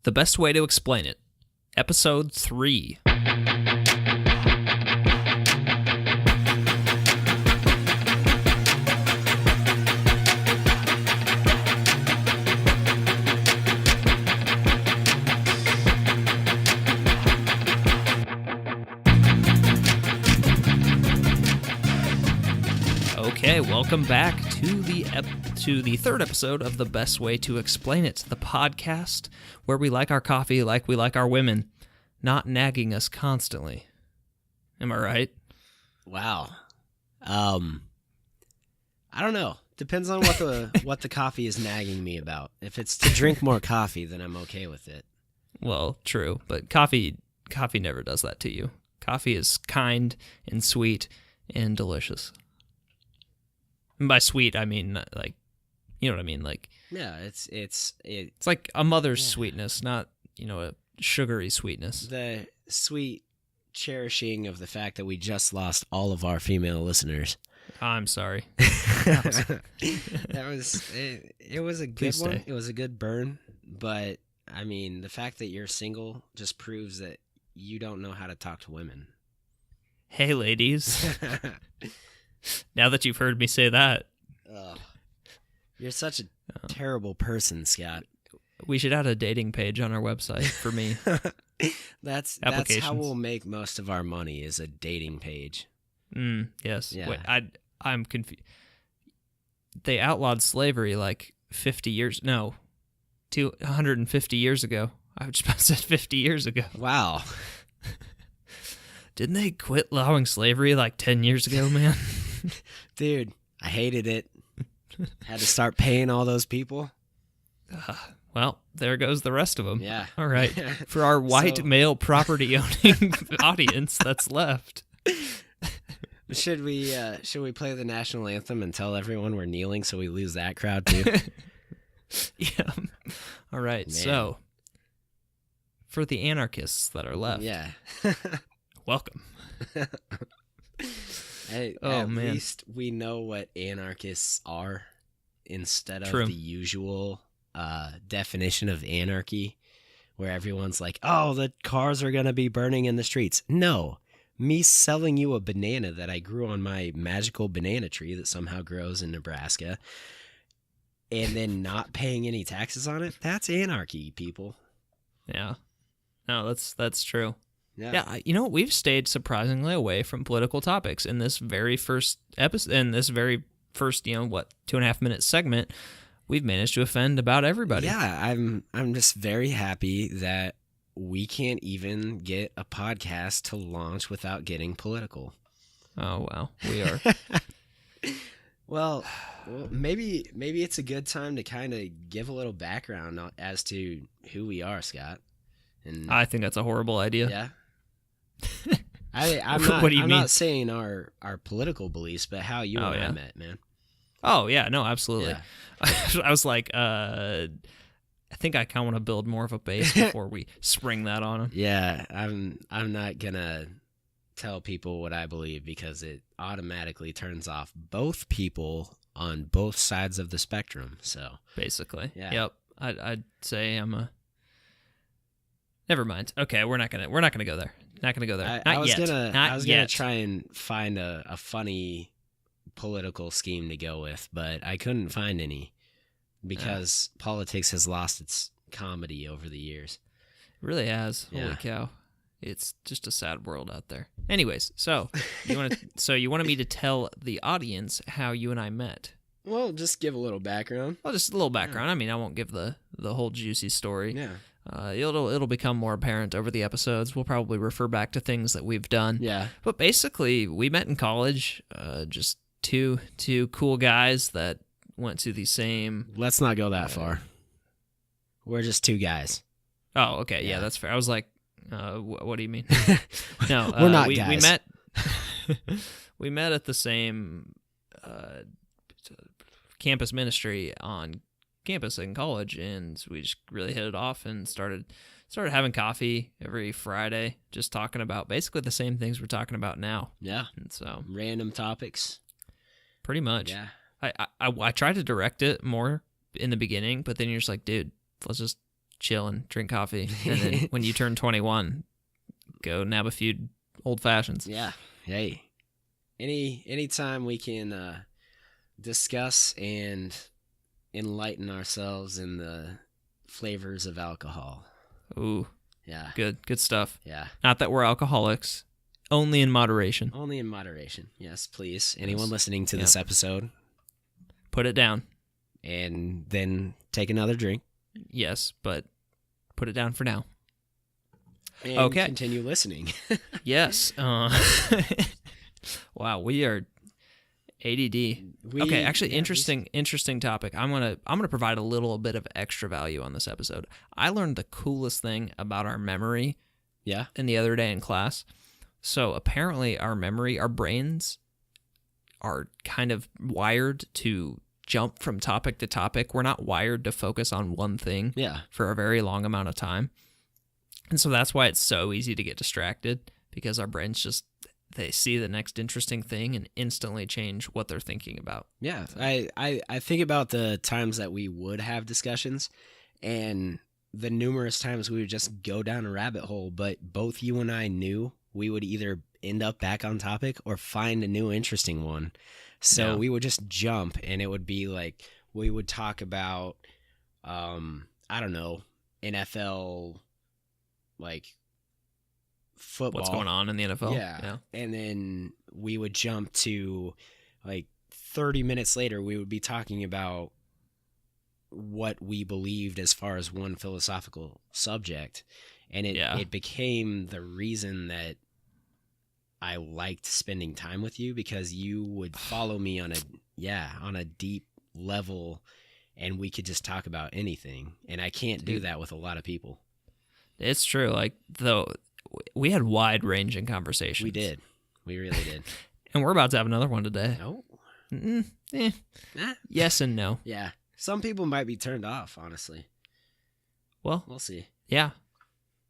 The Best Way to Explain It, Episode 3. Okay, welcome back to the third episode of The Best Way to Explain It, the podcast where we like our coffee like we like our women, not nagging us constantly. Am I right? Wow. I don't know. Depends on what the coffee is nagging me about. If it's to drink more coffee, then I'm okay with it. Well, true, but coffee never does that to you. Coffee is kind and sweet and delicious. And by sweet, I mean, like, you know what I mean? Like, yeah, it's like a mother's sweetness, not, a sugary sweetness. The sweet cherishing of the fact that we just lost all of our female listeners. I'm sorry. It was a good Please one. stay. It was a good burn, but I mean, the fact that you're single just proves that you don't know how to talk to women. Hey, ladies. Now that you've heard me say that. You're such a terrible person, Scott. We should add a dating page on our website for me. That's Applications. how we'll make most of our money, is a dating page. Yes. Yeah. Wait, I'm confused. They outlawed slavery like 150 years ago. I just about said 50 years ago. Wow. Didn't they quit allowing slavery like 10 years ago, man? Dude, I hated it. Had to start paying all those people. Well, there goes the rest of them. Yeah. All right. For our white male property-owning audience that's left. Should we play the national anthem and tell everyone we're kneeling so we lose that crowd too? Yeah. All right. Man. So, for the anarchists that are left, Yeah. welcome. At least we know what anarchists are instead of the usual definition of anarchy, where everyone's like, oh, the cars are going to be burning in the streets. No. Me selling you a banana that I grew on my magical banana tree that somehow grows in Nebraska and then not paying any taxes on it, that's anarchy, people. Yeah. No, that's true. Yeah. Yeah, we've stayed surprisingly away from political topics in this very first episode, in this very first, 2.5 minute segment. We've managed to offend about everybody. Yeah, I'm just very happy that we can't even get a podcast to launch without getting political. Oh, wow. We are. Well, maybe it's a good time to kind of give a little background as to who we are, Scott. And I think that's a horrible idea. yeah. I'm What do you mean? not saying our political beliefs, but how you and I met, man. Oh, yeah, no, absolutely. Yeah. I was like, I think I kind of want to build more of a base before we spring that on them. Yeah, I'm not gonna tell people what I believe because it automatically turns off both people on both sides of the spectrum. So Basically. Yeah. Yep. I'd say I'm a... Never mind. Okay, we're not gonna go there. Not gonna go there. I was Not gonna yet. try and find a funny political scheme to go with, but I couldn't find any because politics has lost its comedy over the years. It really has. Yeah. Holy cow. It's just a sad world out there. Anyways, so you wanted me to tell the audience how you and I met. Well, just give a little background. Well, just a little background. I mean, I won't give the whole juicy story. Yeah. It'll become more apparent over the episodes. We'll probably refer back to things that we've done. Yeah. But basically, we met in college. Just two cool guys that went to the same. Let's not go that far. We're just two guys. Oh, okay. Yeah, Yeah. that's fair. I was like, what do you mean? No, We're not we guys. met. We met at the same campus ministry on campus in college, and we just really hit it off and started having coffee every Friday, just talking about basically the same things we're talking about now. Yeah. And so Random topics. pretty much. Yeah. I tried to direct it more in the beginning, but then you're just like, dude, let's just chill and drink coffee. And then when you turn 21, go nab a few old fashions. Yeah. Hey, anytime we can discuss and enlighten ourselves in the flavors of alcohol. Ooh. Yeah. Good stuff. Yeah. Not that we're alcoholics. Only in moderation. Only in moderation. Yes, please. Anyone listening to this episode, put it down. And then take another drink. Yes, but put it down for now. And continue listening. Yes. Wow, we are ADD. Okay, actually, interesting topic. I'm gonna provide a little bit of extra value on this episode. I learned the coolest thing about our memory. Yeah. In the other day in class. So apparently, our brains are kind of wired to jump from topic to topic. We're not wired to focus on one thing for a very long amount of time. And so that's why it's so easy to get distracted, because our brains they see the next interesting thing and instantly change what they're thinking about. Yeah. So. I think about the times that we would have discussions and the numerous times we would just go down a rabbit hole, but both you and I knew we would either end up back on topic or find a new interesting one. So we would just jump, and it would be like we would talk about, I don't know, NFL, like football. What's going on in the NFL. Yeah. And then we would jump to like 30 minutes later, we would be talking about what we believed as far as one philosophical subject. And it became the reason that I liked spending time with you, because you would follow me on a deep level, and we could just talk about anything. And I can't do that with a lot of people. It's true. Like, though, we had wide-ranging conversations. We did. We really did. And we're about to have another one today. No. Yes and no. Yeah. Some people might be turned off, honestly. Well, we'll see. Yeah.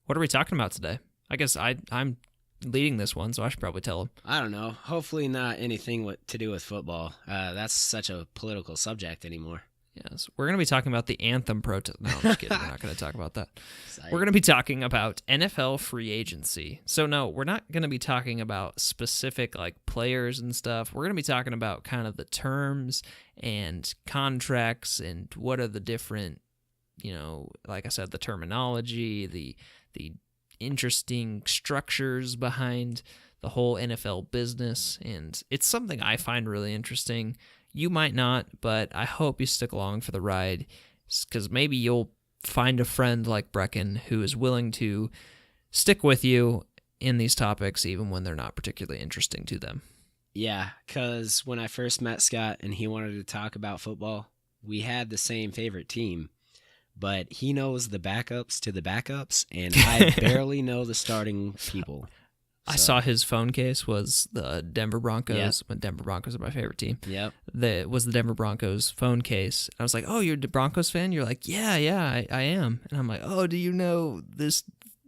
What are we talking about today? I guess I'm leading this one, so I should probably tell them. I don't know. Hopefully not anything to do with football. That's such a political subject anymore. Yes. We're going to be talking about the anthem protest. No, I'm just kidding. We're not going to talk about that. We're going to be talking about NFL free agency. So, no, we're not going to be talking about specific like players and stuff. We're going to be talking about kind of the terms and contracts and what are the different, like I said, the terminology, the interesting structures behind the whole NFL business. And it's something I find really interesting. You might not, but I hope you stick along for the ride, because maybe you'll find a friend like Breckan who is willing to stick with you in these topics even when they're not particularly interesting to them. Yeah, because when I first met Scott and he wanted to talk about football, we had the same favorite team. But he knows the backups to the backups, and I barely know the starting people. So. I saw his phone case was the Denver Broncos. When Denver Broncos are my favorite team. Yep. Was the Denver Broncos phone case. I was like, oh, you're a Broncos fan? You're like, yeah, I am. And I'm like, oh, do you know this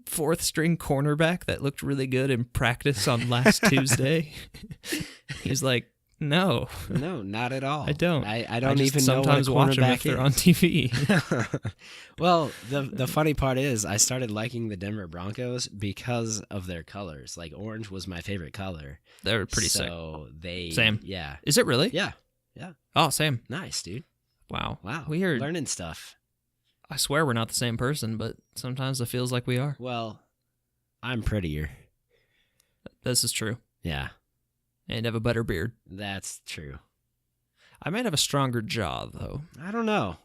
fourth string cornerback that looked really good in practice on last Tuesday? He's like, no, not at all. I don't. I don't even know what a cornerback is. Sometimes watch them if they're on TV. Well, the funny part is I started liking the Denver Broncos because of their colors. Like, orange was my favorite color. They were pretty sick. So Same. Yeah. Is it really? Yeah. Oh, same. Nice, dude. Wow. Weird. Learning stuff. I swear we're not the same person, but sometimes it feels like we are. Well, I'm prettier. This is true. Yeah. And have a better beard. That's true. I might have a stronger jaw, though. I don't know.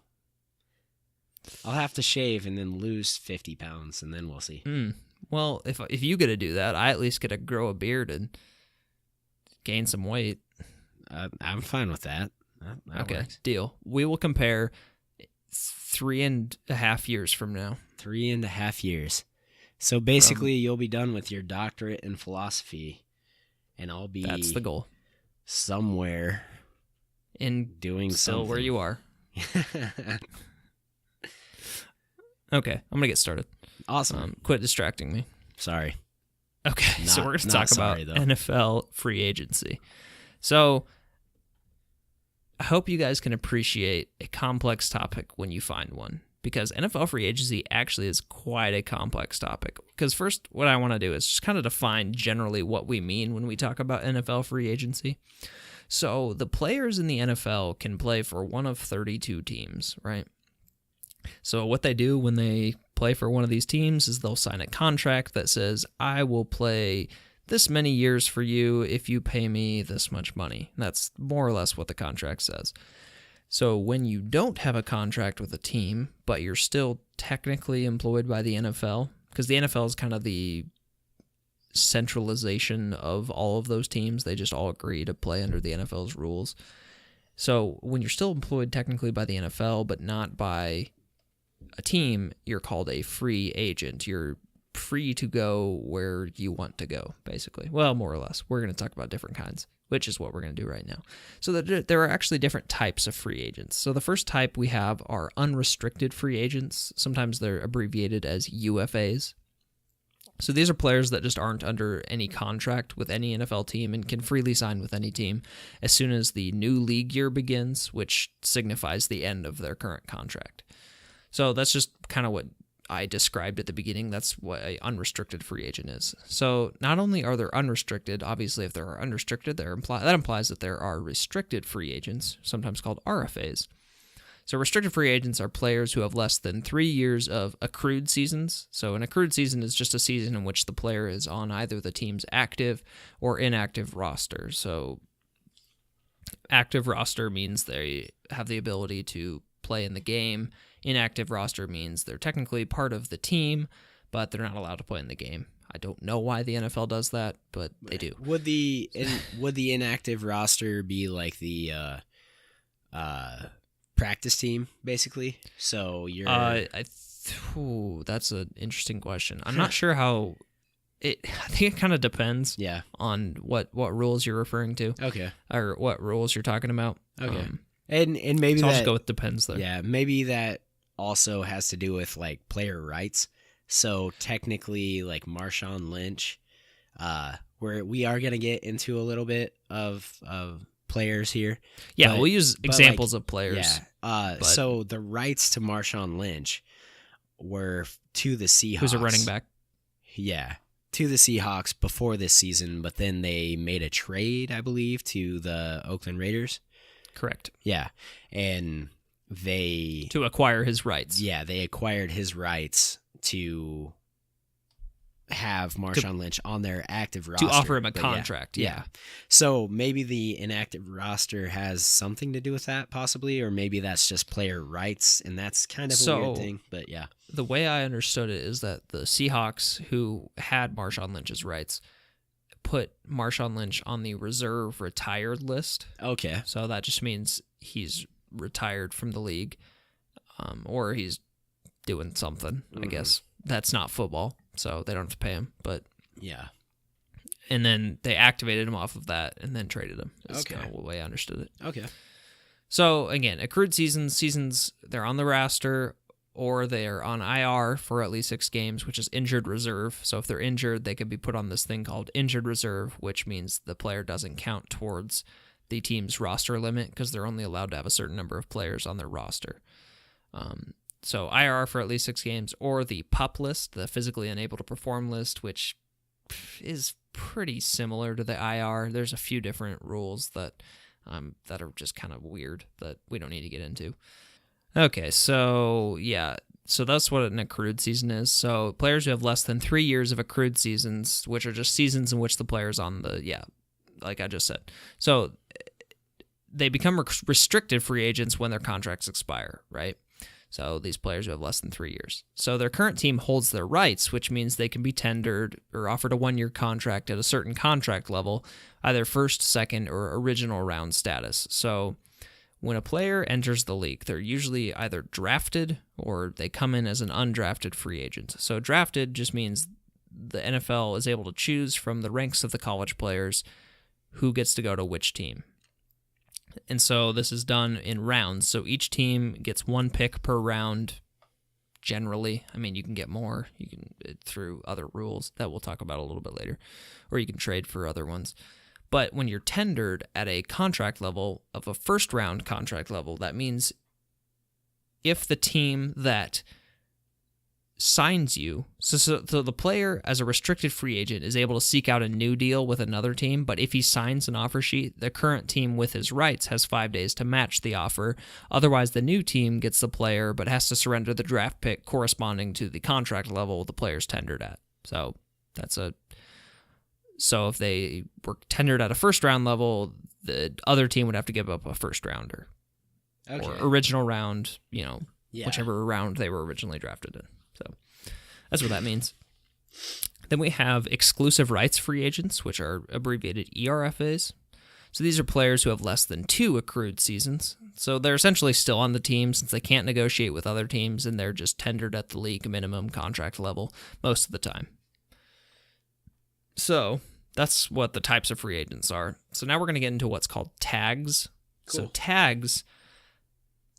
I'll have to shave and then lose 50 pounds, and then we'll see. Well, if you get to do that, I at least get to grow a beard and gain some weight. I'm fine with that. That okay, works. Deal. We will compare 3.5 years from now. 3.5 years. So basically, you'll be done with your doctorate in philosophy. And I'll be that's the goal. Somewhere in doing still something. Where you are. Okay, I'm gonna get started. Awesome. Quit distracting me. Sorry. Okay, so we're gonna talk about NFL free agency. So I hope you guys can appreciate a complex topic when you find one, because NFL free agency actually is quite a complex topic. Because first, what I want to do is just kind of define generally what we mean when we talk about NFL free agency. So the players in the NFL can play for one of 32 teams, right? So what they do when they play for one of these teams is they'll sign a contract that says, I will play this many years for you if you pay me this much money. That's more or less what the contract says. So when you don't have a contract with a team, but you're still technically employed by the NFL, because the NFL is kind of the centralization of all of those teams. They just all agree to play under the NFL's rules. So when you're still employed technically by the NFL, but not by a team, you're called a free agent. You're free to go where you want to go, basically. Well, more or less. We're going to talk about different kinds, which is what we're going to do right now. So there are actually different types of free agents. So the first type we have are unrestricted free agents. Sometimes they're abbreviated as UFAs. So these are players that just aren't under any contract with any NFL team and can freely sign with any team as soon as the new league year begins, which signifies the end of their current contract. So that's just kind of what I described at the beginning. That's what an unrestricted free agent is. So not only are there unrestricted, obviously if there are unrestricted, that implies that there are restricted free agents, sometimes called RFAs. So restricted free agents are players who have less than 3 years of accrued seasons. So an accrued season is just a season in which the player is on either the team's active or inactive roster. So active roster means they have the ability to play in the game. Inactive roster means they're technically part of the team, but they're not allowed to play in the game. I don't know why the NFL does that, but they do. Would the inactive roster be like the practice team, basically? So you're... that's an interesting question. I'm not sure how... I think it kind of depends on what rules you're referring to. Okay. Or what rules you're talking about. Okay. And maybe so I'll just go with depends there. Yeah, maybe that also has to do with like player rights. So technically, like Marshawn Lynch, where we are going to get into a little bit of players here. Yeah, we'll use examples of players. Yeah. So the rights to Marshawn Lynch were to the Seahawks. Who's a running back? Yeah, to the Seahawks before this season, but then they made a trade, I believe, to the Oakland Raiders. Correct. Yeah, and to acquire his rights. Yeah, they acquired his rights to have Marshawn Lynch on their active roster. To offer him a contract, yeah. So maybe the inactive roster has something to do with that, possibly, or maybe that's just player rights, and that's kind of a weird thing, but yeah. The way I understood it is that the Seahawks, who had Marshawn Lynch's rights, put Marshawn Lynch on the reserve retired list. Okay. So that just means he's retired from the league, or he's doing something, I guess. That's not football, so they don't have to pay him. But yeah. And then they activated him off of that and then traded him. That's okay. kind of the way I understood it. Okay. So, again, accrued seasons, they're on the roster or they're on IR for at least 6 games, which is injured reserve. So if they're injured, they could be put on this thing called injured reserve, which means the player doesn't count towards the team's roster limit because they're only allowed to have a certain number of players on their roster. So IR for at least 6 games, or the PUP list, the physically unable to perform list, which is pretty similar to the IR. There's a few different rules that are just kind of weird that we don't need to get into. Okay, so yeah, so that's what an accrued season is. So players who have less than 3 years of accrued seasons, which are just seasons in which the player's on like I just said. So they become restricted free agents when their contracts expire, right? So these players who have less than 3 years. So their current team holds their rights, which means they can be tendered or offered a 1-year contract at a certain contract level, either first, second, or original round status. So when a player enters the league, they're usually either drafted or they come in as an undrafted free agent. So drafted just means the NFL is able to choose from the ranks of the college players who gets to go to which team. And so this is done in rounds. So each team gets 1 pick per round, generally. I mean, you can get more. You can through other rules that we'll talk about a little bit later, or you can trade for other ones. But when you're tendered at a contract level of a first-round contract level, that means if the team that signs you, so the player as a restricted free agent is able to seek out a new deal with another team, but if he signs an offer sheet, the current team with his rights has 5 days to match the offer. Otherwise, the new team gets the player but has to surrender the draft pick corresponding to the contract level the player's tendered at. So if they were tendered at a first round level, the other team would have to give up a first rounder. Okay. Or original round, whichever round they were originally drafted in. So that's what that means. Then we have exclusive rights free agents, which are abbreviated ERFAs. So these are players who have less than 2 accrued seasons. So they're essentially still on the team since they can't negotiate with other teams, and they're just tendered at the league minimum contract level most of the time. So that's what the types of free agents are. So now we're going to get into what's called tags. Cool. So tags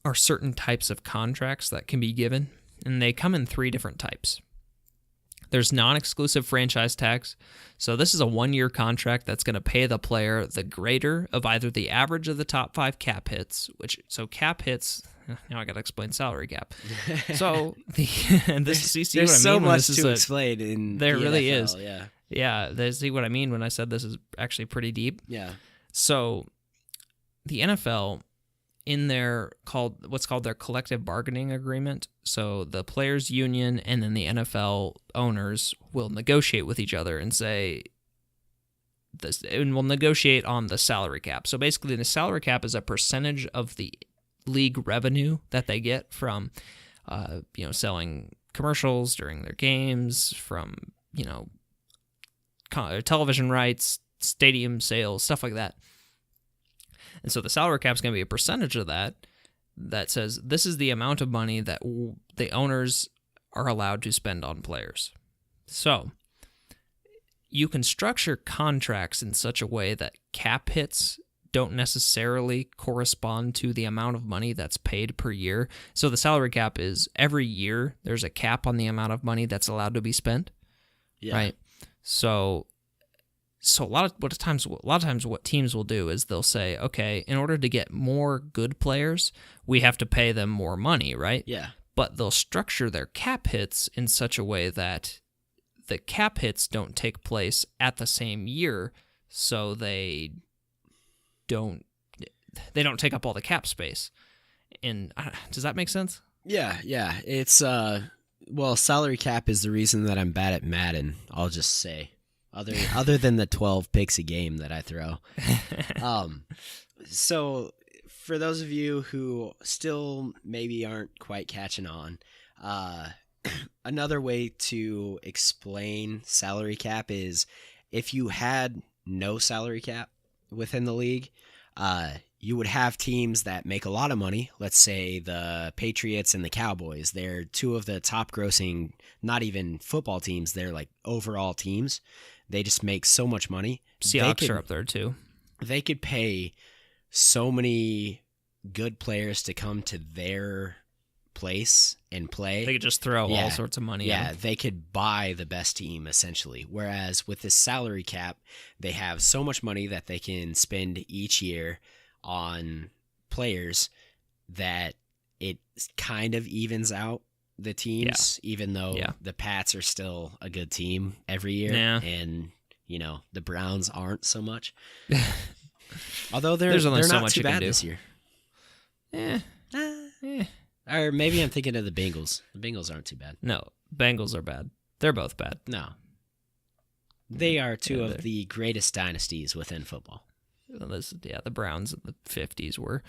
are certain types of contracts that can be given, and they come in 3 different types. There's non-exclusive franchise tags. So this is a 1-year contract that's going to pay the player the greater of either the average of the top 5 cap hits, so cap hits, now I got to explain salary cap. So there's so much to explain in there the really NFL, is. Yeah. Yeah, see what I mean when I said this is actually pretty deep? Yeah. So the NFL, in what's called their collective bargaining agreement, so the players' union and then the NFL owners will negotiate with each other and say this, and will negotiate on the salary cap. So basically, the salary cap is a percentage of the league revenue that they get from, selling commercials during their games, from television rights, stadium sales, stuff like that. And so the salary cap is going to be a percentage of that says this is the amount of money that the owners are allowed to spend on players. So you can structure contracts in such a way that cap hits don't necessarily correspond to the amount of money that's paid per year. So the salary cap is every year there's a cap on the amount of money that's allowed to be spent. Yeah. Right? So a lot of times what teams will do is they'll say, okay, in order to get more good players, we have to pay them more money, right? Yeah. But they'll structure their cap hits in such a way that the cap hits don't take place at the same year, so they don't take up all the cap space. And does that make sense? Yeah. It's salary cap is the reason that I'm bad at Madden, I'll just say. Other than the 12 picks a game that I throw. So for those of you who still maybe aren't quite catching on, another way to explain salary cap is if you had no salary cap within the league, you would have teams that make a lot of money. Let's say the Patriots and the Cowboys. They're 2 of the top grossing, not even football teams, they're like overall teams. They just make so much money. Seahawks are up there too. They could pay so many good players to come to their place and play. They could just throw all sorts of money at them. They could buy the best team, essentially. Whereas with this salary cap, they have so much money that they can spend each year on players that it kind of evens out the teams, even though the Pats are still a good team every year, and the Browns aren't so much. Although they're not too bad this year. Or maybe I'm thinking of the Bengals. The Bengals aren't too bad. No, Bengals are bad. They're both bad. No, they are 2 of the greatest dynasties within football. The Browns in the 50s were.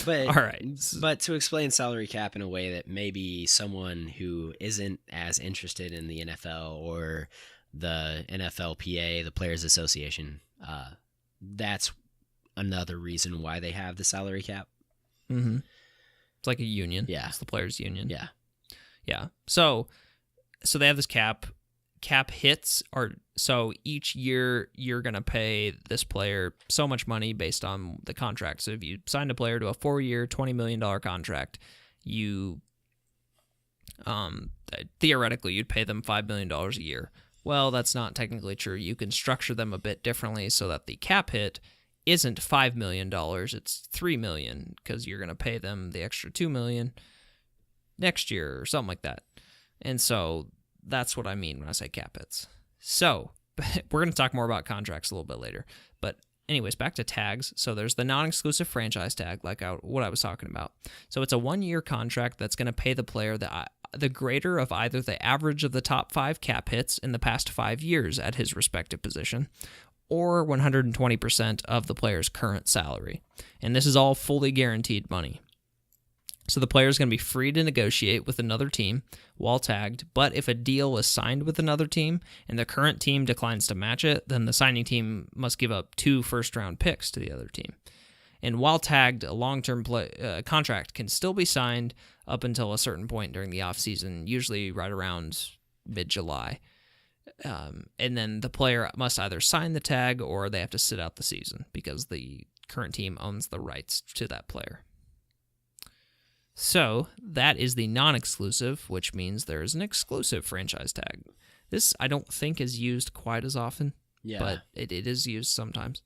But all right. But to explain salary cap in a way that maybe someone who isn't as interested in the NFL or the NFLPA, the Players Association, that's another reason why they have the salary cap. Mm-hmm. It's like a union. Yeah. It's the players' union. Yeah. Yeah. So they have this cap. Cap hits are, so each year you're going to pay this player so much money based on the contract. So if you signed a player to a 4-year, $20 million contract, you theoretically you'd pay them $5 million a year. Well, that's not technically true. You can structure them a bit differently so that the cap hit isn't $5 million, it's $3 million, because you're going to pay them the extra $2 million next year or something like that. And so that's what I mean when I say cap hits. So we're going to talk more about contracts a little bit later. But anyways, back to tags. So there's the non-exclusive franchise tag, what I was talking about. So it's a 1-year contract that's going to pay the player the greater of either the average of the top 5 cap hits in the past 5 years at his respective position, or 120% of the player's current salary. And this is all fully guaranteed money. So the player is going to be free to negotiate with another team while tagged, but if a deal is signed with another team and the current team declines to match it, then the signing team must give up 2 first-round picks to the other team. And while tagged, a long-term contract can still be signed up until a certain point during the offseason, usually right around mid-July. And then the player must either sign the tag or they have to sit out the season because the current team owns the rights to that player. So that is the non-exclusive, which means there is an exclusive franchise tag. This I don't think is used quite as often, but it is used sometimes.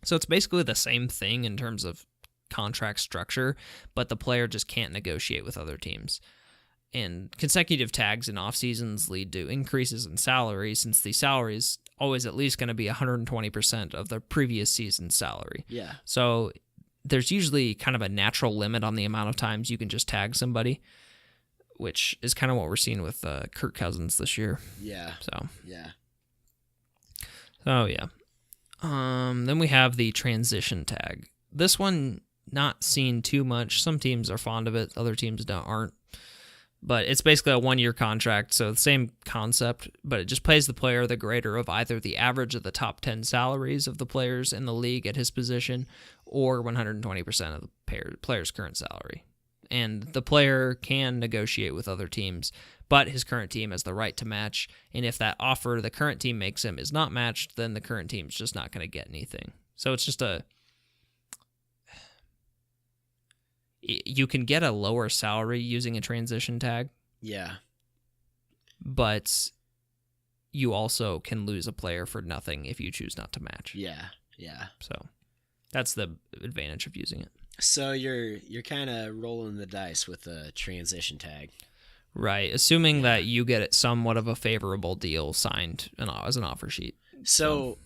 So it's basically the same thing in terms of contract structure, but the player just can't negotiate with other teams. And consecutive tags in off seasons lead to increases in salary, since the salary is always at least going to be 120% of the previous season's salary. Yeah. So there's usually kind of a natural limit on the amount of times you can just tag somebody, which is kind of what we're seeing with Kirk Cousins this year. Yeah. So yeah. Then we have the transition tag. This one not seen too much. Some teams are fond of it, other teams aren't. But it's basically a 1-year contract, so the same concept, but it just pays the player the greater of either the average of the top 10 salaries of the players in the league at his position or 120% of the player's current salary. And the player can negotiate with other teams, but his current team has the right to match, and if that offer the current team makes him is not matched, then the current team's just not going to get anything. So it's just you can get a lower salary using a transition tag. Yeah. But you also can lose a player for nothing if you choose not to match. Yeah. Yeah. So that's the advantage of using it. So you're kind of rolling the dice with a transition tag. Right, assuming that you get it somewhat of a favorable deal signed as an offer sheet. So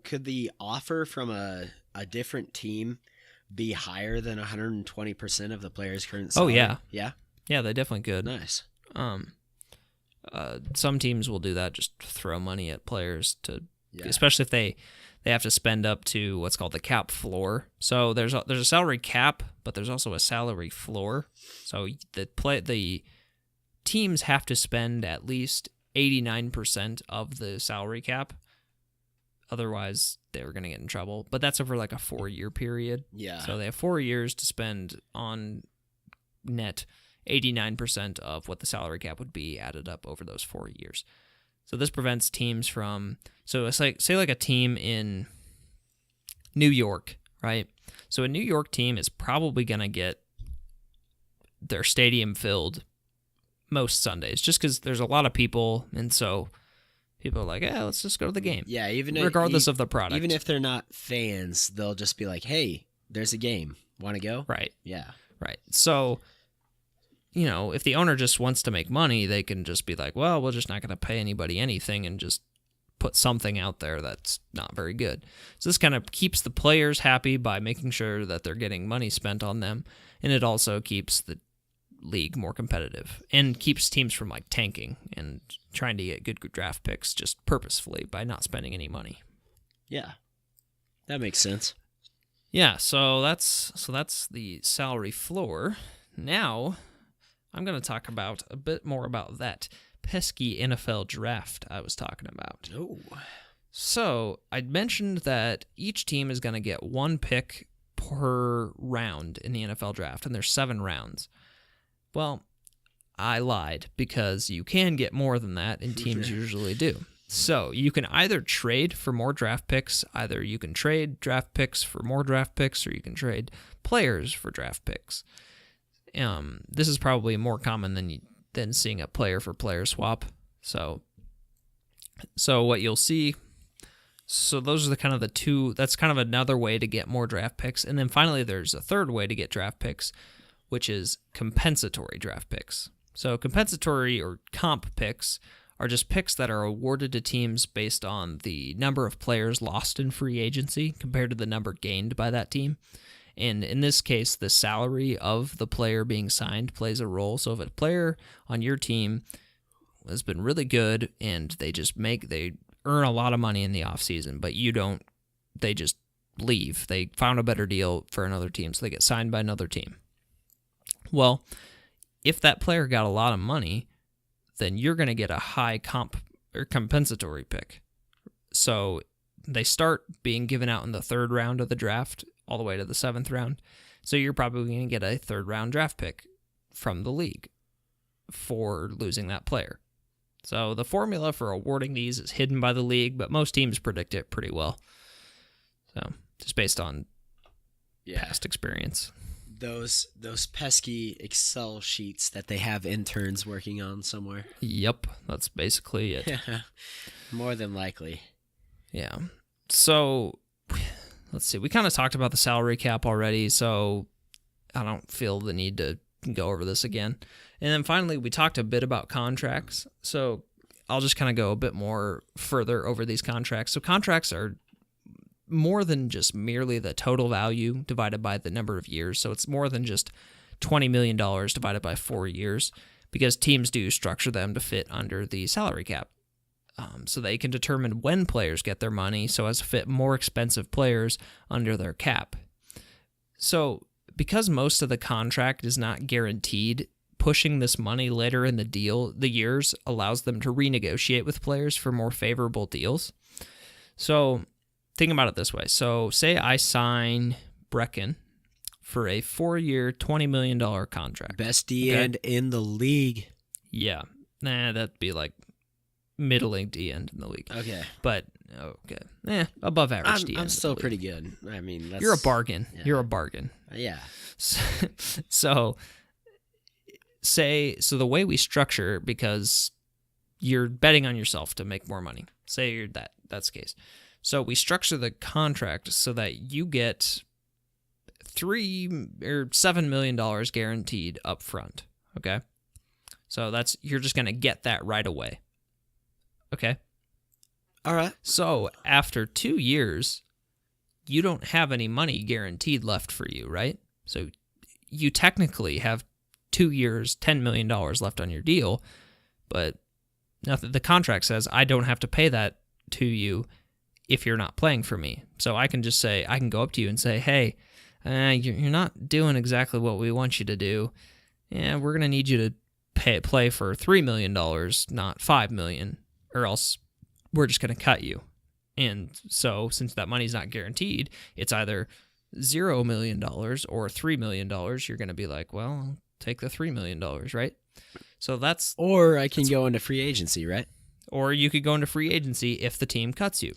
could the offer from a different team be higher than 120% of the player's current salary? Oh, yeah. Yeah? Yeah, they definitely could. Nice. Some teams will do that, just throw money at players, especially if they have to spend up to what's called the cap floor. So there's a salary cap, but there's also a salary floor. So the teams have to spend at least 89% of the salary cap. Otherwise, they were going to get in trouble. But that's over like a 4-year period. Yeah. So they have 4 years to spend on net 89% of what the salary cap would be added up over those 4 years. So this prevents teams from... So it's like, say like a team in New York, right? So a New York team is probably going to get their stadium filled most Sundays, just because there's a lot of people, and so... People are like, let's just go to the game. Yeah, regardless of the product. Even if they're not fans, they'll just be like, hey, there's a game. Want to go? Right. Yeah. Right. So, if the owner just wants to make money, they can just be like, well, we're just not going to pay anybody anything and just put something out there that's not very good. So this kind of keeps the players happy by making sure that they're getting money spent on them, and it also keeps the league more competitive and keeps teams from like tanking and trying to get good draft picks just purposefully by not spending any money. Yeah, that makes sense. Yeah, so that's the salary floor. Now I'm going to talk about a bit more about that pesky NFL draft I was talking about. Oh. So I'd mentioned that each team is going to get 1 pick per round in the NFL draft, and there's 7 rounds. Well, I lied, because you can get more than that, and teams usually do. So you can either trade for more draft picks, either you can trade draft picks for more draft picks, or you can trade players for draft picks. This is probably more common than seeing a player for player swap. So what you'll see, So those are the two. That's kind of another way to get more draft picks. And then finally, there's a third way to get draft picks, which is compensatory draft picks. So compensatory or comp picks are just picks that are awarded to teams based on the number of players lost in free agency compared to the number gained by that team. And in this case, the salary of the player being signed plays a role. So if a player on your team has been really good and they earn a lot of money in the offseason, but you don't, they just leave. They found a better deal for another team, so they get signed by another team. Well, if that player got a lot of money, then you're going to get a high comp or compensatory pick. So they start being given out in the 3rd round of the draft all the way to the 7th round. So you're probably going to get a 3rd round draft pick from the league for losing that player. So the formula for awarding these is hidden by the league, but most teams predict it pretty well. So just based on past experience. Those pesky Excel sheets that they have interns working on somewhere. Yep, that's basically it. Yeah, more than likely. Yeah. So let's see. We kind of talked about the salary cap already, so I don't feel the need to go over this again. And then finally, we talked a bit about contracts. So I'll just kind of go a bit more further over these contracts. So contracts are more than just merely the total value divided by the number of years. So it's more than just $20 million divided by 4 years, because teams do structure them to fit under the salary cap. So they can determine when players get their money so as to fit more expensive players under their cap. So because most of the contract is not guaranteed, pushing this money later in the years allows them to renegotiate with players for more favorable deals. So think about it this way. So say I sign Breckan for a 4-year, $20 million contract. Best D-end in the league. Yeah. That'd be like middling D-end in the league. Okay. But, above average D-end. I'm still pretty good. I mean, you're a bargain. Yeah. You're a bargain. Yeah. So the way we structure, because you're betting on yourself to make more money. Say that's the case. So we structure the contract so that you get $7 million guaranteed up front. Okay. So you're just going to get that right away. Okay. All right. So after 2 years, you don't have any money guaranteed left for you, right? So you technically have 2 years, $10 million left on your deal, but nothing. The contract says I don't have to pay that to you if you're not playing for me. So I can go up to you and say, hey, you're not doing exactly what we want you to do. Yeah, we're going to need you to play for $3 million, not $5 million, or else we're just going to cut you. And so since that money's not guaranteed, it's either $0 million or $3 million. You're going to be like, well, I'll take the $3 million, right? So Or I can go into free agency, right? Or you could go into free agency if the team cuts you.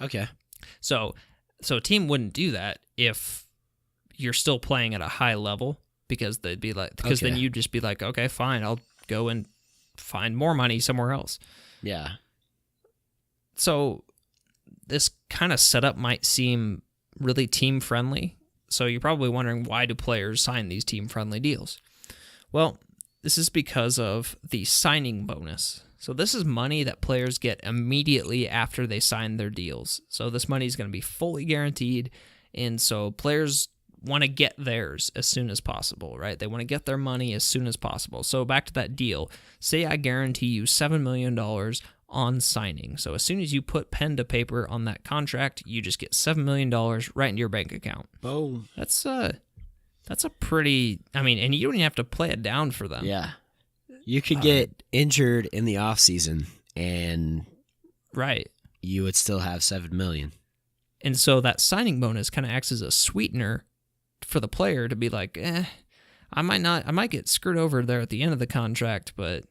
Okay. So a team wouldn't do that if you're still playing at a high level, because then you'd just be like, okay, fine, I'll go and find more money somewhere else. Yeah. So this kind of setup might seem really team friendly. So you're probably wondering, why do players sign these team friendly deals? Well, this is because of the signing bonus. So this is money that players get immediately after they sign their deals. So this money is going to be fully guaranteed, and so players want to get theirs as soon as possible, right? They want to get their money as soon as possible. So back to that deal. Say I guarantee you $7 million on signing. So as soon as you put pen to paper on that contract, you just get $7 million right into your bank account. Boom. That's a pretty, and you don't even have to play it down for them. Yeah. You could get injured in the off season, and right, you would still have $7 million. And so that signing bonus kind of acts as a sweetener for the player to be like, I might get screwed over there at the end of the contract, but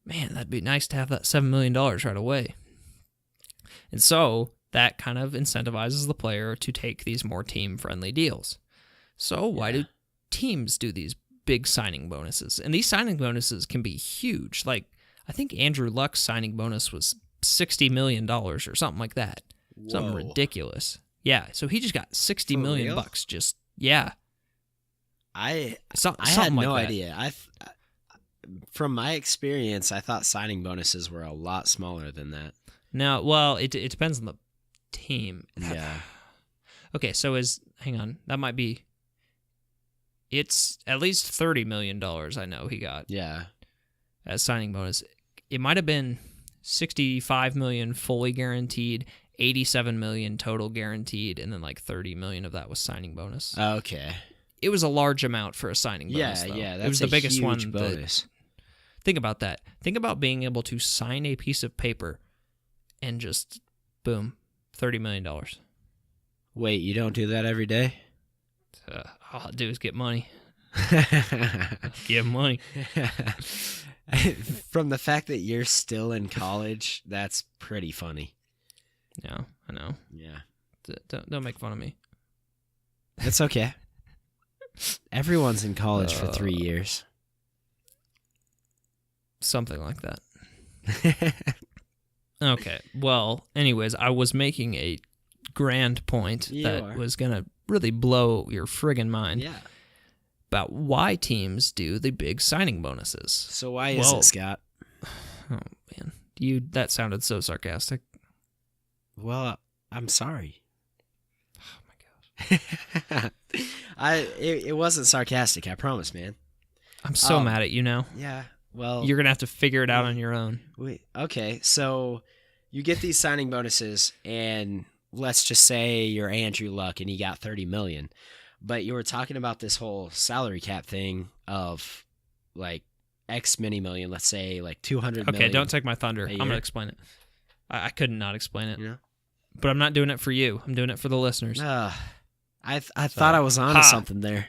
man, that'd be nice to have that $7 million right away. And so that kind of incentivizes the player to take these more team-friendly deals. So why do teams do these big signing bonuses? And these signing bonuses can be huge. Like, I think Andrew Luck's signing bonus was $60 million or something like that. Something ridiculous. Yeah, so he just got $60 million bucks. Just I had no idea. From my experience, I thought signing bonuses were a lot smaller than that. No, well, it depends on the team. Yeah. Okay, so hang on, that might be. It's at least $30 million. I know he got. Yeah. As signing bonus, it might have been $65 million fully guaranteed, $87 million total guaranteed, and then like $30 million of that was signing bonus. Okay. It was a large amount for a signing bonus. Yeah, that's it was the biggest huge one. Bonus. Think about that. Think about being able to sign a piece of paper and just boom, $30 million. Wait, you don't do that every day? All I do is get money. Get money. From the fact that you're still in college, that's pretty funny. Yeah, I know. Yeah. Don't make fun of me. It's okay. Everyone's in college for 3 years. Something like that. Okay. Well, anyways, I was making a grand point was going to really blow your friggin' mind. Yeah. About why teams do the big signing bonuses. So why is it, Scott? Oh, man. That sounded so sarcastic. Well, I'm sorry. Oh, my gosh. It wasn't sarcastic, I promise, man. I'm so mad at you now. Yeah. Well, you're going to have to figure it out on your own. Okay, so you get these signing bonuses, and let's just say you're Andrew Luck and you got $30 million. But you were talking about this whole salary cap thing of like X many million, let's say like 200 million. Okay, don't take my thunder. I'm going to explain it. I could not explain it. Yeah. But I'm not doing it for you. I'm doing it for the listeners. I thought I was onto something there.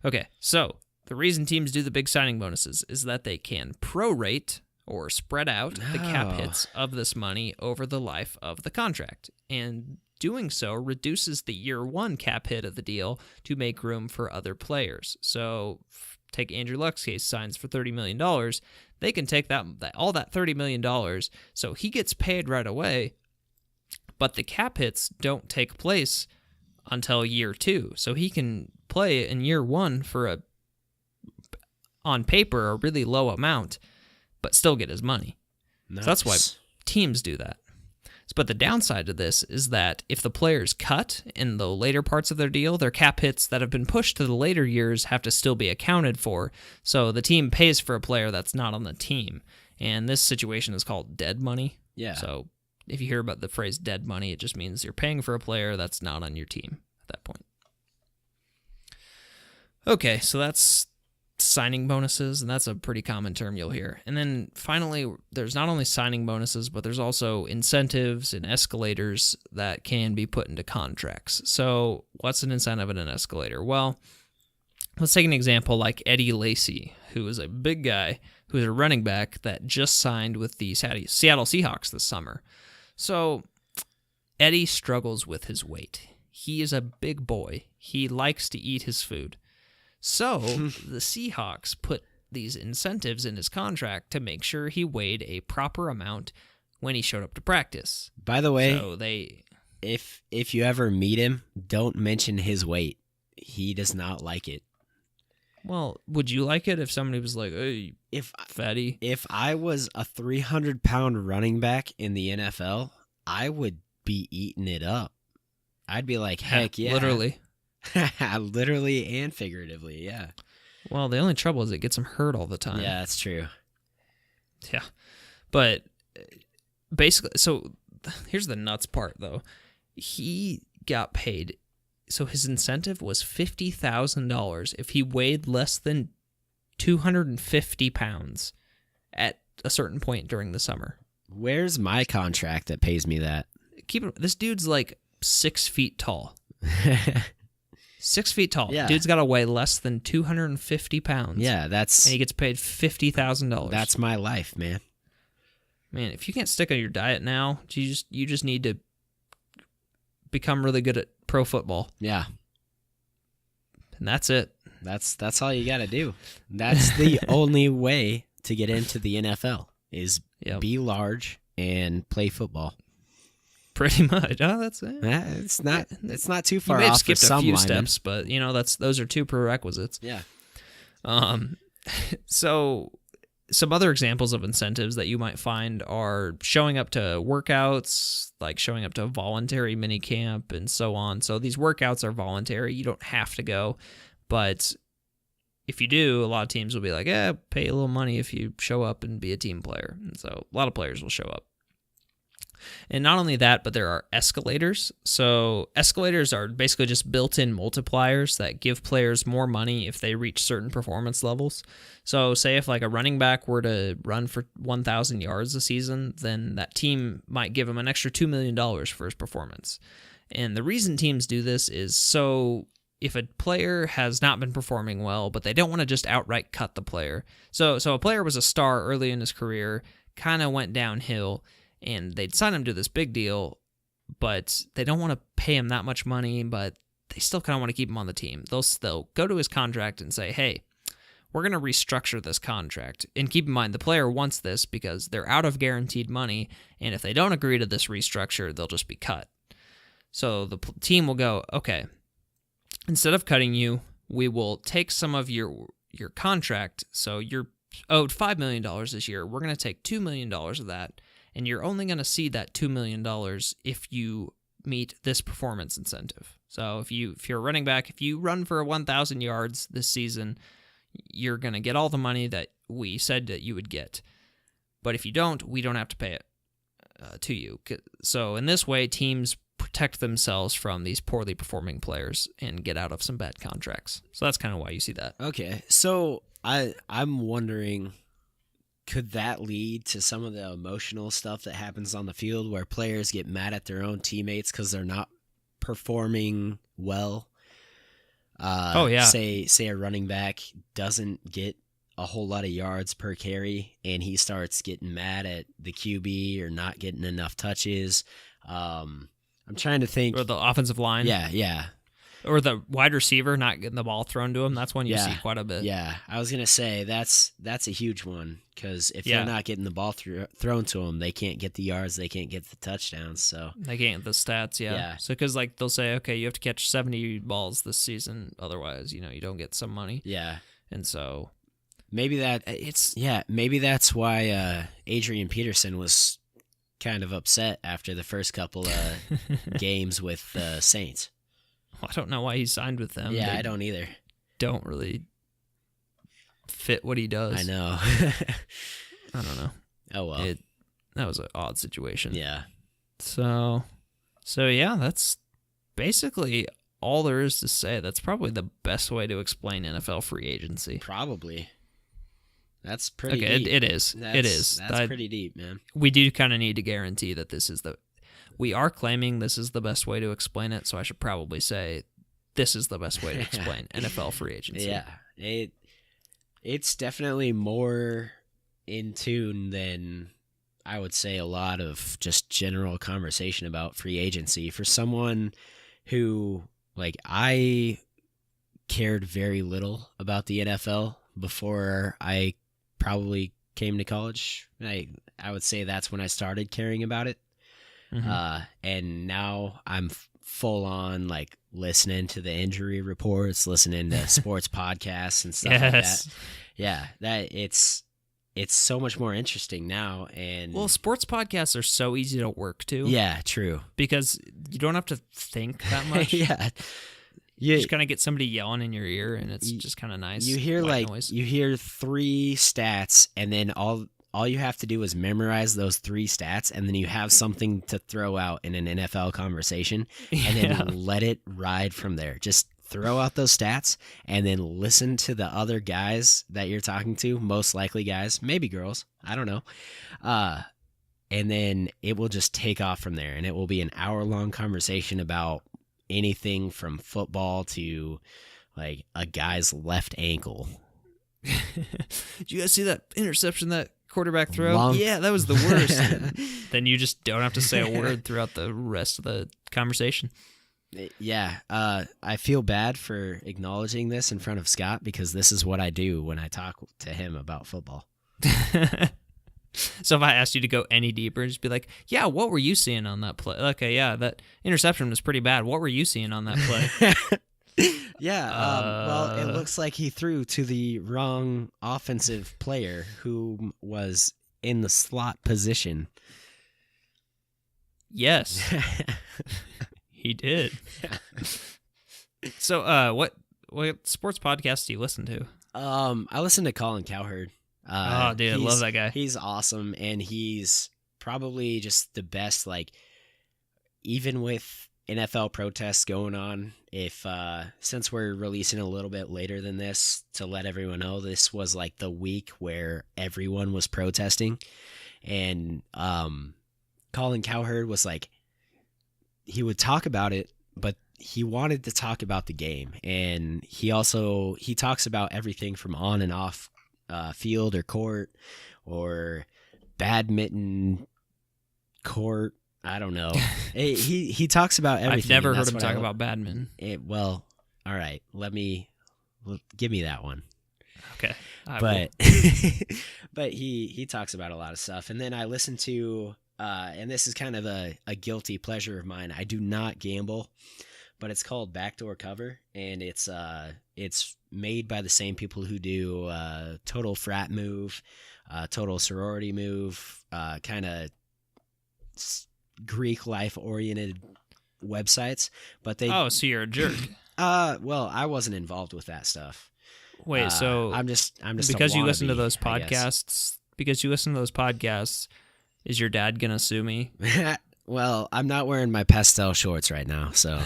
Okay, so the reason teams do the big signing bonuses is that they can prorate or spread out the cap hits of this money over the life of the contract. And doing so reduces the year one cap hit of the deal to make room for other players. So take Andrew Luck's case, signs for $30 million. They can take all that $30 million, so he gets paid right away, but the cap hits don't take place until year two. So he can play in year one for on paper, a really low amount, but still get his money. Nice. So that's why teams do that. But the downside to this is that if the players cut in the later parts of their deal, their cap hits that have been pushed to the later years have to still be accounted for. So the team pays for a player that's not on the team. And this situation is called dead money. Yeah. So if you hear about the phrase dead money, it just means you're paying for a player that's not on your team at that point. Okay, so that's signing bonuses, and that's a pretty common term you'll hear. And then finally, there's not only signing bonuses, but there's also incentives and escalators that can be put into contracts. So what's an incentive and an escalator? Well, let's take an example like Eddie Lacy, who is a big guy who is a running back that just signed with the Seattle Seahawks this summer. So Eddie struggles with his weight. He is a big boy. He likes to eat his food. So the Seahawks put these incentives in his contract to make sure he weighed a proper amount when he showed up to practice. By the way, if you ever meet him, don't mention his weight. He does not like it. Well, would you like it if somebody was like, "Hey, fatty"? If I was a 300-pound running back in the NFL, I would be eating it up. I'd be like, heck yeah. Literally. Literally and figuratively, yeah. Well, the only trouble is it gets him hurt all the time. Yeah, that's true. Yeah. But basically, so here's the nuts part, though. He got paid, so his incentive was $50,000 if he weighed less than 250 pounds at a certain point during the summer. Where's my contract that pays me that? This dude's like 6 feet tall. 6 feet tall. Yeah. Dude's got to weigh less than 250 pounds. Yeah, and he gets paid $50,000. That's my life, man. Man, if you can't stick on your diet now, you just need to become really good at pro football. Yeah. And that's it. That's all you got to do. That's the only way to get into the NFL is be large and play football. Pretty much. Oh, that's it. It's not too far you may have off skipped for some a few linemen. steps, but those are 2 prerequisites. Yeah. So some other examples of incentives that you might find are showing up to workouts, like showing up to a voluntary mini camp and so on. So these workouts are voluntary. You don't have to go, but if you do, a lot of teams will be like, pay a little money if you show up and be a team player. And so a lot of players will show up. And not only that, but there are escalators. So escalators are basically just built-in multipliers that give players more money if they reach certain performance levels. So say if like a running back were to run for 1,000 yards a season, then that team might give him an extra $2 million for his performance. And the reason teams do this is so if a player has not been performing well, but they don't want to just outright cut the player. So a player was a star early in his career, kind of went downhill, and they'd sign him to this big deal, but they don't want to pay him that much money, but they still kind of want to keep him on the team. They'll go to his contract and say, hey, we're going to restructure this contract. And keep in mind, the player wants this because they're out of guaranteed money, and if they don't agree to this restructure, they'll just be cut. So the team will go, okay, instead of cutting you, we will take some of your contract, so you're owed $5 million this year. We're going to take $2 million of that, and you're only going to see that $2 million if you meet this performance incentive. So if you're a running back, if you run for 1,000 yards this season, you're going to get all the money that we said that you would get. But if you don't, we don't have to pay it to you. So in this way, teams protect themselves from these poorly performing players and get out of some bad contracts. So that's kind of why you see that. Okay, so I'm wondering, could that lead to some of the emotional stuff that happens on the field where players get mad at their own teammates because they're not performing well? Oh, yeah. Say a running back doesn't get a whole lot of yards per carry, and he starts getting mad at the QB or not getting enough touches. I'm trying to think. Or the offensive line. Yeah. Or the wide receiver not getting the ball thrown to him. That's one you see quite a bit. Yeah, I was going to say that's a huge one because if they're not getting the ball thrown to them, they can't get the yards, they can't get the touchdowns. So they can't get the stats, yeah. So because like they'll say, okay, you have to catch 70 balls this season, otherwise, you don't get some money. Yeah, and so maybe that's why Adrian Peterson was kind of upset after the first couple of games with the Saints. I don't know why he signed with them. Yeah, I don't either. Don't really fit what he does. I know. I don't know. Oh, well. That was an odd situation. Yeah. So yeah, that's basically all there is to say. That's probably the best way to explain NFL free agency. Probably. That's pretty deep. It is. That's pretty deep, man. We do kind of need to guarantee that we are claiming this is the best way to explain it, so I should probably say this is the best way to explain NFL free agency. Yeah, it's definitely more in tune than I would say a lot of just general conversation about free agency. For someone who, like, I cared very little about the NFL before I probably came to college. I would say that's when I started caring about it. Mm-hmm. And now I'm full on like listening to the injury reports, listening to sports podcasts and stuff like that. Yeah, that it's so much more interesting now. And sports podcasts are so easy to work to. Yeah, true. Because you don't have to think that much. Yeah. You just kind of get somebody yelling in your ear, and it's just kind of nice. You hear noise. You hear 3 stats, and then all you have to do is memorize those 3 stats, and then you have something to throw out in an NFL conversation, and then let it ride from there. Just throw out those stats, and then listen to the other guys that you're talking to, most likely guys, maybe girls, I don't know. And then it will just take off from there, and it will be an hour-long conversation about anything from football to like a guy's left ankle. Did you guys see that interception that quarterback throw? Yeah, that was the worst. Then you just don't have to say a word throughout the rest of the conversation. Yeah, I feel bad for acknowledging this in front of Scott because this is what I do when I talk to him about football. So if I asked you to go any deeper, just be like, yeah, what were you seeing on that play? Okay, yeah, that interception was pretty bad. What were you seeing on that play? Yeah, well, it looks like he threw to the wrong offensive player who was in the slot position. Yes, he did. So, what sports podcasts do you listen to? I listen to Colin Cowherd. Oh, dude, I love that guy. He's awesome, and he's probably just the best. Like, even with NFL protests going on, since we're releasing a little bit later than this, to let everyone know, this was like the week where everyone was protesting, and Colin Cowherd was like, he would talk about it, but he wanted to talk about the game, and he talks about everything from on and off field or court or badminton court. I don't know. He talks about everything. I've never heard him talk about badminton. Well, all right. Give me that one. Okay. But he talks about a lot of stuff, and then I listen to and this is kind of a guilty pleasure of mine. I do not gamble, but it's called Backdoor Cover, and it's made by the same people who do Total Frat Move, Total Sorority Move, kind of Greek life oriented websites. But so you're a jerk. Well, I wasn't involved with that stuff. Wait, so I'm just because you listen to those I guess. podcasts. Because you listen to those podcasts, is your dad gonna sue me? Well, I'm not wearing my pastel shorts right now, so.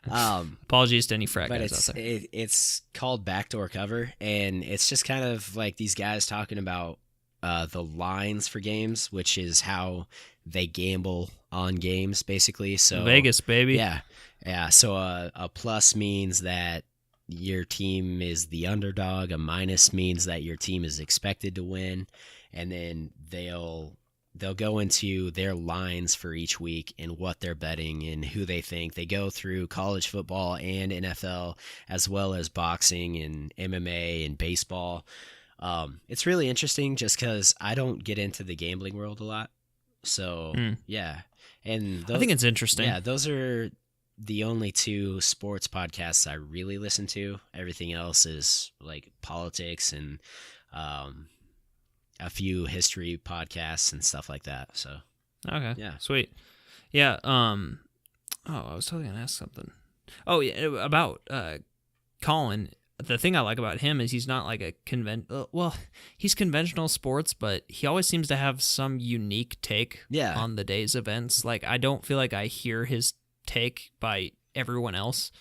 Apologies to any frat but guys out there. It's called Backdoor Cover, and it's just kind of like these guys talking about the lines for games, which is how they gamble on games, basically. So Vegas, baby. Yeah. So a plus means that your team is the underdog. A minus means that your team is expected to win, and then they'll go into their lines for each week and what they're betting and who they think. They go through college football and NFL, as well as boxing and MMA and baseball. It's really interesting just because I don't get into the gambling world a lot. So, yeah. And I think it's interesting. Yeah, those are the only two sports podcasts I really listen to. Everything else is like politics and a few history podcasts and stuff like that. So, okay, yeah, sweet, yeah. I was totally gonna ask something. Oh yeah, about Colin. The thing I like about him is he's not like a he's conventional sports, but he always seems to have some unique take on the day's events. Like, I don't feel like I hear his take by everyone else,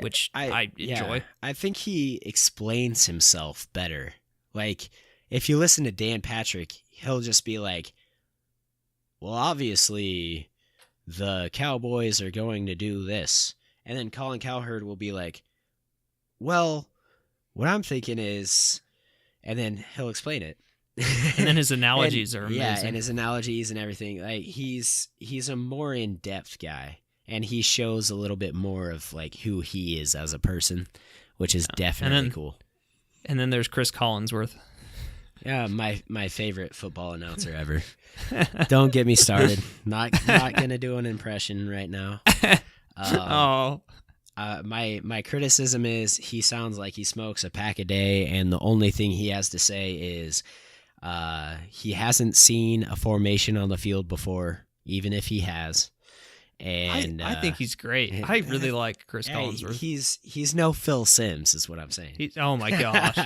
which I enjoy. I think he explains himself better. Like, if you listen to Dan Patrick, he'll just be like, well, obviously the Cowboys are going to do this. And then Colin Cowherd will be like, well, what I'm thinking is, and then he'll explain it. And then his analogies are amazing. Yeah, and his analogies and everything. Like, he's a more in-depth guy, and he shows a little bit more of like who he is as a person, which is definitely cool. And then there's Chris Collinsworth. Yeah, my favorite football announcer ever. Don't get me started. Not gonna do an impression right now. My criticism is he sounds like he smokes a pack a day, and the only thing he has to say is he hasn't seen a formation on the field before, even if he has. And I think he's great. I really like Chris Collinsworth. He's no Phil Simms, is what I'm saying. Oh my gosh.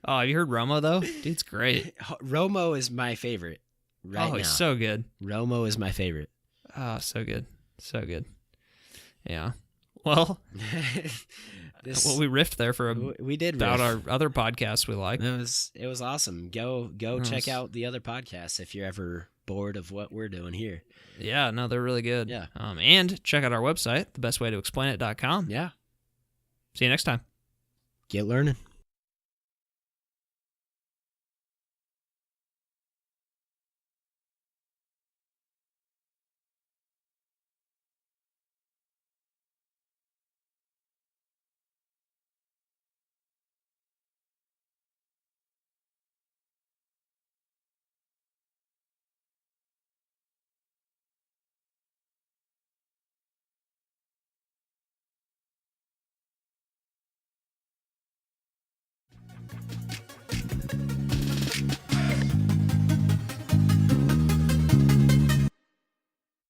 Oh, have you heard Romo though? Dude's great. Romo is my favorite right now. Oh, he's so good. Romo is my favorite. Oh, so good. So good. Yeah. Well, we riffed there for we did about riff. our other podcasts we like. It was awesome. Go check out the other podcasts if you're ever bored of what we're doing here. Yeah, no, they're really good. Yeah. And check out our website, thebestwaytoexplainit.com. Yeah. See you next time. Get learning.